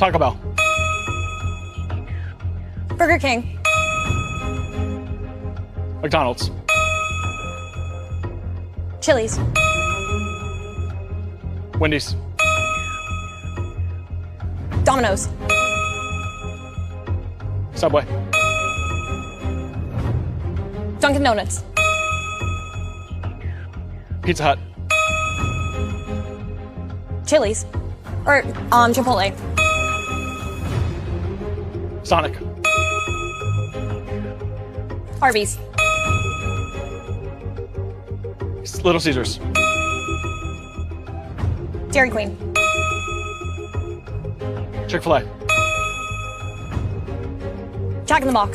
Taco Bell. Burger King. McDonald's. Chili's. Wendy's. Domino's. Subway. Dunkin' Donuts. Pizza Hut. Chili's. Or, Chipotle. Sonic. Arby's. Little Caesars. Dairy Queen. Chick-fil-A. Jack in the Box.